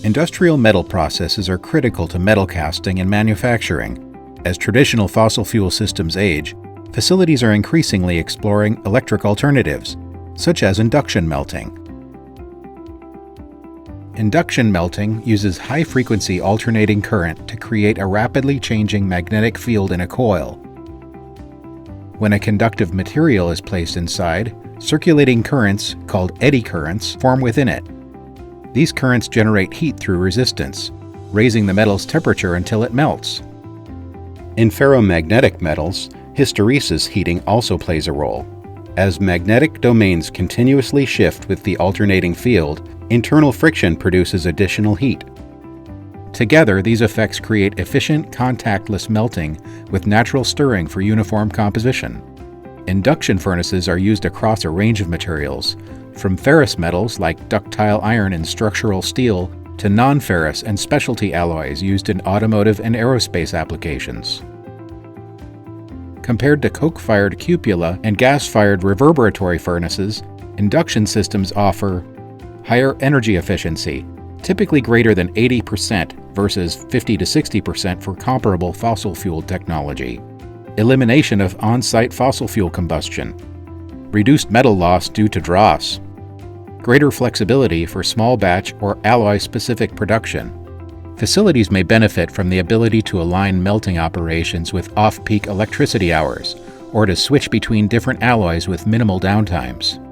Industrial metal processes are critical to metal casting and manufacturing. As traditional fossil fuel systems age, facilities are increasingly exploring electric alternatives, such as induction melting. Induction melting uses high-frequency alternating current to create a rapidly changing magnetic field in a coil. When a conductive material is placed inside, circulating currents, called eddy currents, form within it. These currents generate heat through resistance, raising the metal's temperature until it melts. In ferromagnetic metals, hysteresis heating also plays a role. As magnetic domains continuously shift with the alternating field, internal friction produces additional heat. Together, these effects create efficient, contactless melting with natural stirring for uniform composition. Induction furnaces are used across a range of materials, from ferrous metals like ductile iron and structural steel to non-ferrous and specialty alloys used in automotive and aerospace applications. Compared to coke-fired cupola and gas-fired reverberatory furnaces, induction systems offer higher energy efficiency, typically greater than 80% versus 50 to 60% for comparable fossil fuel technology, elimination of on-site fossil fuel combustion, reduced metal loss due to dross, greater flexibility for small batch or alloy-specific production. Facilities may benefit from the ability to align melting operations with off-peak electricity hours, or to switch between different alloys with minimal downtimes.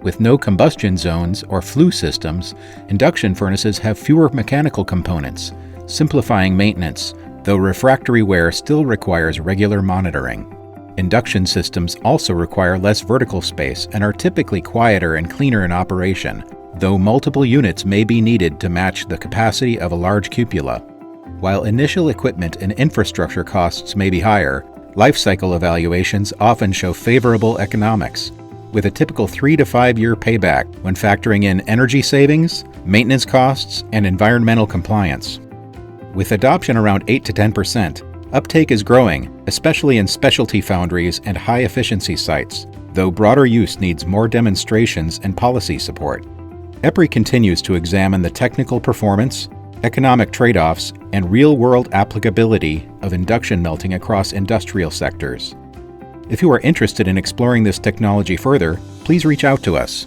With no combustion zones or flue systems, induction furnaces have fewer mechanical components, simplifying maintenance, though refractory wear still requires regular monitoring. Induction systems also require less vertical space and are typically quieter and cleaner in operation, though multiple units may be needed to match the capacity of a large cupola. While initial equipment and infrastructure costs may be higher, lifecycle evaluations often show favorable economics, with a typical 3 to 5 year payback when factoring in energy savings, maintenance costs, and environmental compliance. With adoption around 8 to 10%, uptake is growing, especially in specialty foundries and high-efficiency sites, though broader use needs more demonstrations and policy support. EPRI continues to examine the technical performance, economic trade-offs, and real-world applicability of induction melting across industrial sectors. If you are interested in exploring this technology further, please reach out to us.